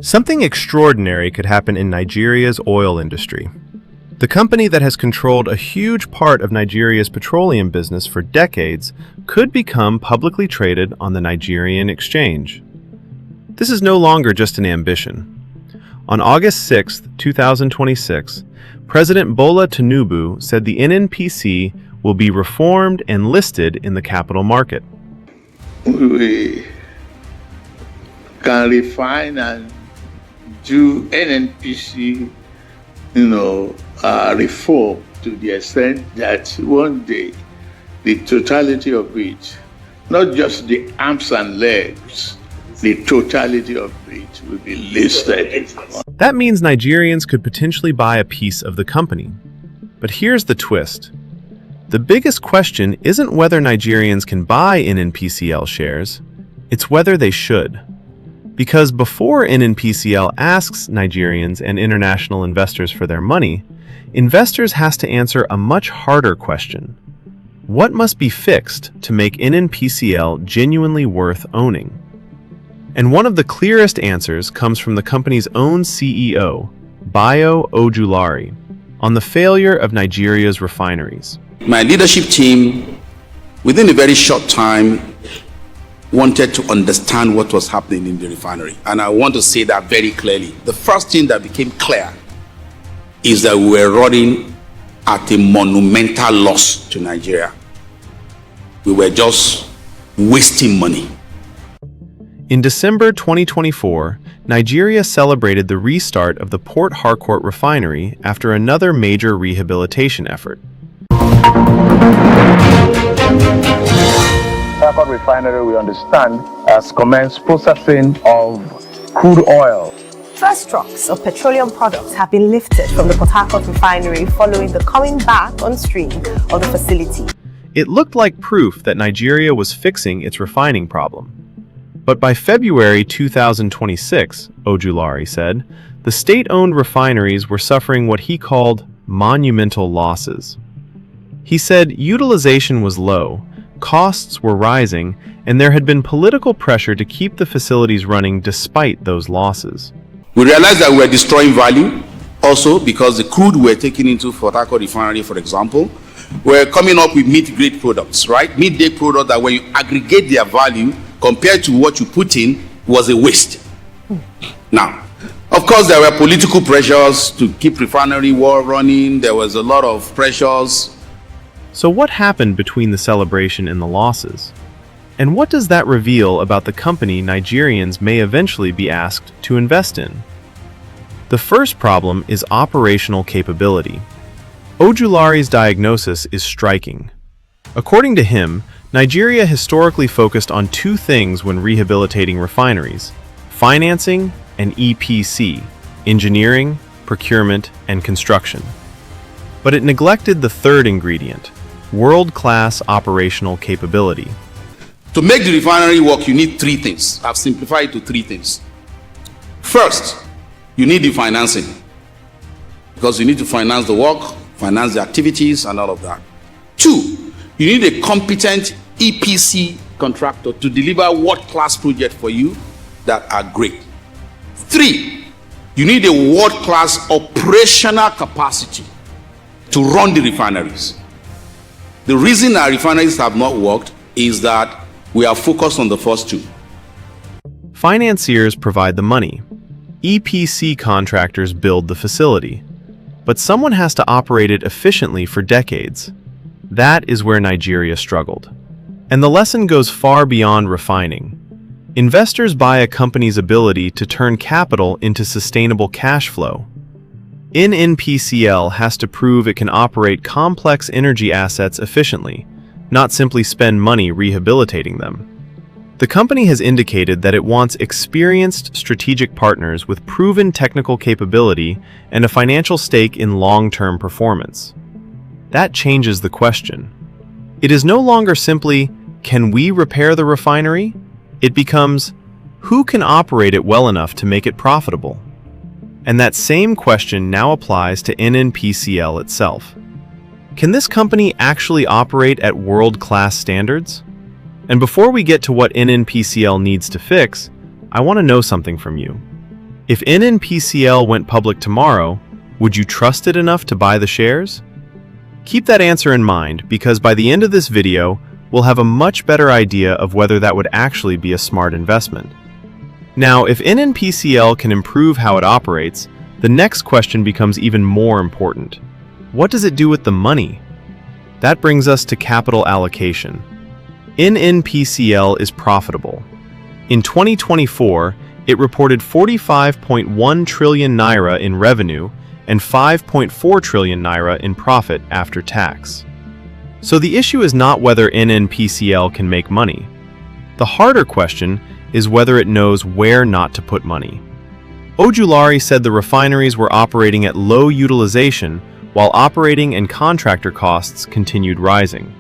Something extraordinary could happen in Nigeria's oil industry. The company that has controlled a huge part of Nigeria's petroleum business for decades could become publicly traded on the Nigerian Exchange. This is no longer just an ambition. On August 6, 2026, President Bola Tinubu said the NNPC will be reformed and listed in the capital market. We can refine and do NNPC, reform to the extent that one day the totality of it, not just the arms and legs, the totality of it will be listed. That means Nigerians could potentially buy a piece of the company. But here's the twist. The biggest question isn't whether Nigerians can buy NNPCL shares, it's whether they should. Because before NNPCL asks Nigerians and international investors for their money, investors has to answer a much harder question. What must be fixed to make NNPCL genuinely worth owning? And one of the clearest answers comes from the company's own CEO, Bayo Ojulari, on the failure of Nigeria's refineries. My leadership team, within a very short time, wanted to understand what was happening in the refinery. And I want to say that very clearly. The first thing that became clear is that we were running at a monumental loss to Nigeria. We were just wasting money. In December 2024, Nigeria celebrated the restart of the Port Harcourt refinery after another major rehabilitation effort. Harcourt Refinery, we understand, has commenced processing of crude oil. First trucks of petroleum products have been lifted from the Port Harcourt Refinery following the coming back on stream of the facility. It looked like proof that Nigeria was fixing its refining problem. But by February 2026, Ojulari said, the state-owned refineries were suffering what he called monumental losses. He said utilization was low, costs were rising, and there had been political pressure to keep the facilities running despite those losses. We realized that we were destroying value also because the crude we were taking into Port Harcourt Refinery, for example, were coming up with mid-grade products, right? Mid-grade products that when you aggregate their value compared to what you put in was a waste. Now, of course, there were political pressures to keep refinery war running. There was a lot of pressures. So what happened between the celebration and the losses? And what does that reveal about the company Nigerians may eventually be asked to invest in? The first problem is operational capability. Ojulari's diagnosis is striking. According to him, Nigeria historically focused on two things when rehabilitating refineries: financing and EPC, engineering, procurement, and construction. But it neglected the third ingredient: world-class operational capability. To make the refinery work, you need three things. I've simplified it to three things. First, you need the financing, because you need to finance the work, finance the activities, and all of that. Two, you need a competent EPC contractor to deliver world-class projects for you that are great. Three, you need a world-class operational capacity to run the refineries. The reason our refineries have not worked is that we are focused on the first two. Financiers provide the money. EPC contractors build the facility. But someone has to operate it efficiently for decades. That is where Nigeria struggled. And the lesson goes far beyond refining. Investors buy a company's ability to turn capital into sustainable cash flow. NNPCL has to prove it can operate complex energy assets efficiently, not simply spend money rehabilitating them. The company has indicated that it wants experienced strategic partners with proven technical capability and a financial stake in long-term performance. That changes the question. It is no longer simply, can we repair the refinery? It becomes, who can operate it well enough to make it profitable? And that same question now applies to NNPCL itself. Can this company actually operate at world-class standards? And before we get to what NNPCL needs to fix, I want to know something from you. If NNPCL went public tomorrow, would you trust it enough to buy the shares? Keep that answer in mind, because by the end of this video, we'll have a much better idea of whether that would actually be a smart investment. Now, if NNPCL can improve how it operates, the next question becomes even more important. What does it do with the money? That brings us to capital allocation. NNPCL is profitable. In 2024, it reported 45.1 trillion naira in revenue and 5.4 trillion naira in profit after tax. So the issue is not whether NNPCL can make money. The harder question is whether it knows where not to put money. Ojulari said the refineries were operating at low utilization while operating and contractor costs continued rising.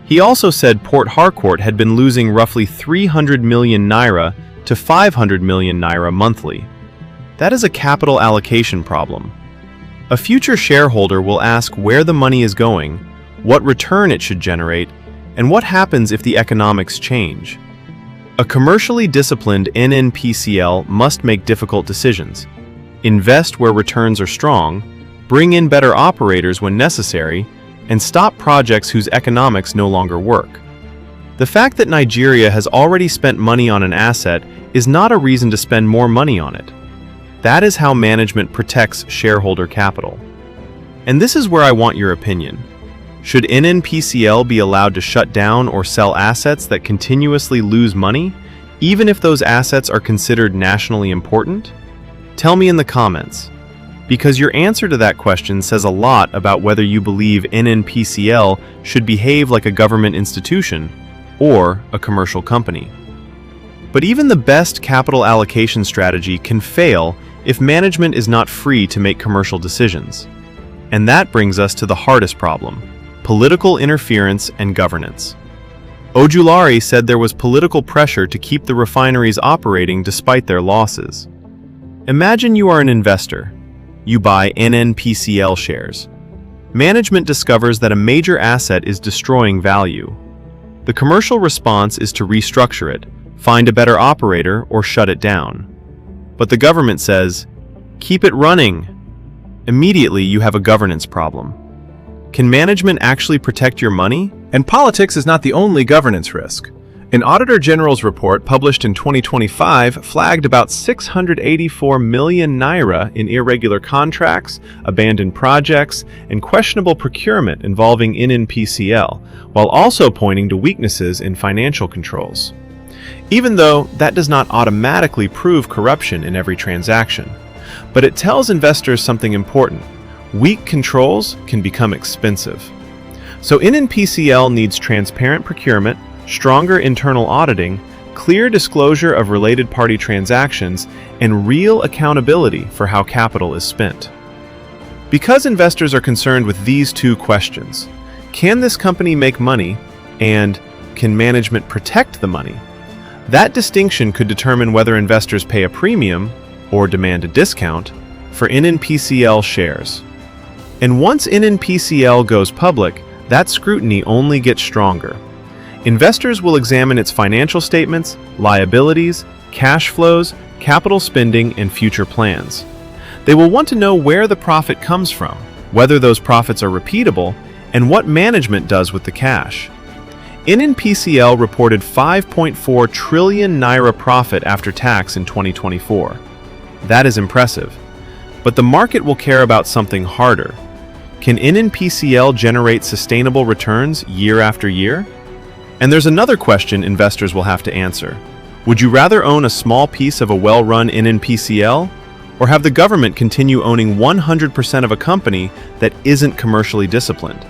He also said Port Harcourt had been losing roughly 300 million naira to 500 million naira monthly. That is a capital allocation problem. A future shareholder will ask where the money is going, what return it should generate, and what happens if the economics change. A commercially disciplined NNPCL must make difficult decisions, invest where returns are strong, bring in better operators when necessary, and stop projects whose economics no longer work. The fact that Nigeria has already spent money on an asset is not a reason to spend more money on it. That is how management protects shareholder capital. And this is where I want your opinion. Should NNPCL be allowed to shut down or sell assets that continuously lose money, even if those assets are considered nationally important? Tell me in the comments, because your answer to that question says a lot about whether you believe NNPCL should behave like a government institution or a commercial company. But even the best capital allocation strategy can fail if management is not free to make commercial decisions. And that brings us to the hardest problem: political interference and governance. Ojulari said there was political pressure to keep the refineries operating despite their losses. Imagine you are an investor. You buy NNPCL shares. Management discovers that a major asset is destroying value. The commercial response is to restructure it, find a better operator, or shut it down. But the government says, keep it running. Immediately, you have a governance problem. Can management actually protect your money? And politics is not the only governance risk. An Auditor General's report published in 2025 flagged about 684 million naira in irregular contracts, abandoned projects, and questionable procurement involving NNPCL, while also pointing to weaknesses in financial controls. Even though that does not automatically prove corruption in every transaction, but it tells investors something important: weak controls can become expensive. So NNPCL needs transparent procurement, stronger internal auditing, clear disclosure of related party transactions, and real accountability for how capital is spent. Because investors are concerned with these two questions: can this company make money, and can management protect the money? That distinction could determine whether investors pay a premium, or demand a discount, for NNPCL shares. And once NNPCL goes public, that scrutiny only gets stronger. Investors will examine its financial statements, liabilities, cash flows, capital spending, and future plans. They will want to know where the profit comes from, whether those profits are repeatable, and what management does with the cash. NNPCL reported 5.4 trillion naira profit after tax in 2024. That is impressive. But the market will care about something harder. Can NNPCL generate sustainable returns year after year? And there's another question investors will have to answer. Would you rather own a small piece of a well-run NNPCL, or have the government continue owning 100% of a company that isn't commercially disciplined?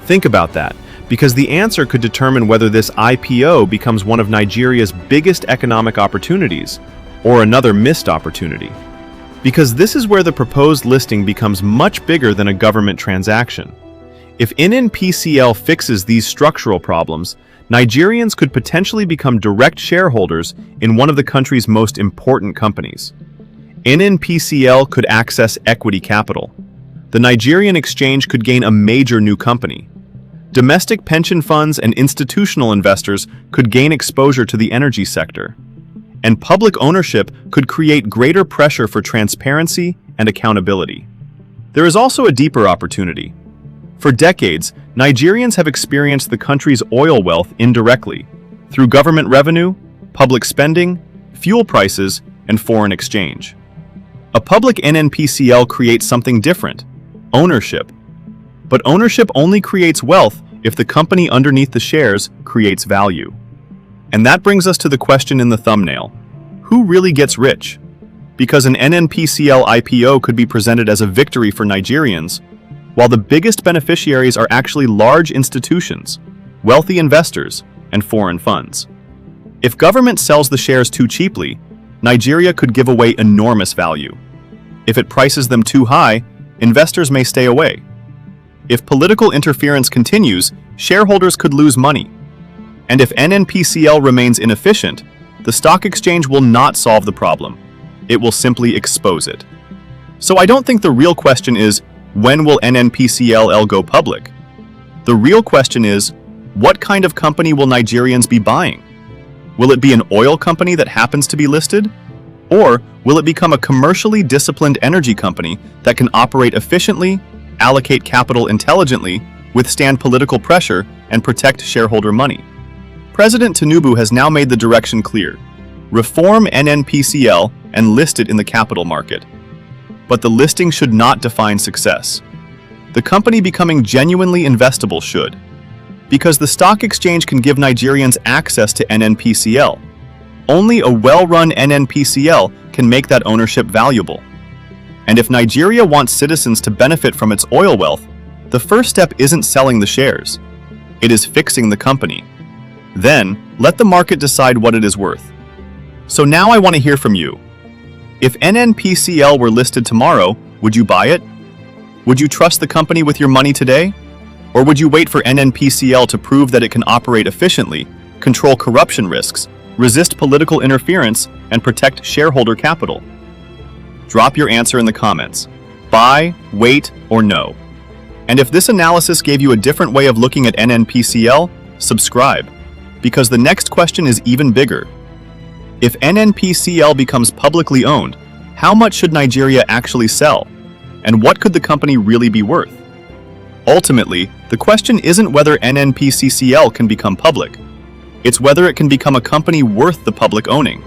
Think about that, because the answer could determine whether this IPO becomes one of Nigeria's biggest economic opportunities, or another missed opportunity. Because this is where the proposed listing becomes much bigger than a government transaction. If NNPCL fixes these structural problems, Nigerians could potentially become direct shareholders in one of the country's most important companies. NNPCL could access equity capital. The Nigerian Exchange could gain a major new company. Domestic pension funds and institutional investors could gain exposure to the energy sector. and public ownership could create greater pressure for transparency and accountability. There is also a deeper opportunity. For decades, Nigerians have experienced the country's oil wealth indirectly, through government revenue, public spending, fuel prices, and foreign exchange. A public NNPCL creates something different: ownership. But ownership only creates wealth if the company underneath the shares creates value. And that brings us to the question in the thumbnail: who really gets rich? Because an NNPCL IPO could be presented as a victory for Nigerians, while the biggest beneficiaries are actually large institutions, wealthy investors, and foreign funds. If government sells the shares too cheaply, Nigeria could give away enormous value. If it prices them too high, investors may stay away. If political interference continues, shareholders could lose money. And if NNPCL remains inefficient, the stock exchange will not solve the problem. It will simply expose it. So I don't think the real question is, when will NNPCL go public? The real question is, what kind of company will Nigerians be buying? Will it be an oil company that happens to be listed? Or will it become a commercially disciplined energy company that can operate efficiently, allocate capital intelligently, withstand political pressure, and protect shareholder money? President Tinubu has now made the direction clear: reform NNPCL and list it in the capital market. But the listing should not define success. The company becoming genuinely investable should, because the stock exchange can give Nigerians access to NNPCL. Only a well-run NNPCL can make that ownership valuable. And if Nigeria wants citizens to benefit from its oil wealth, the first step isn't selling the shares. It is fixing the company. Then, let the market decide what it is worth. So now I want to hear from you. If NNPCL were listed tomorrow, would you buy it? Would you trust the company with your money today? Or would you wait for NNPCL to prove that it can operate efficiently, control corruption risks, resist political interference, and protect shareholder capital? Drop your answer in the comments. Buy, wait, or no. And if this analysis gave you a different way of looking at NNPCL, subscribe, because the next question is even bigger. If NNPCL becomes publicly owned, how much should Nigeria actually sell? And what could the company really be worth? Ultimately, the question isn't whether NNPCL can become public. It's whether it can become a company worth the public owning.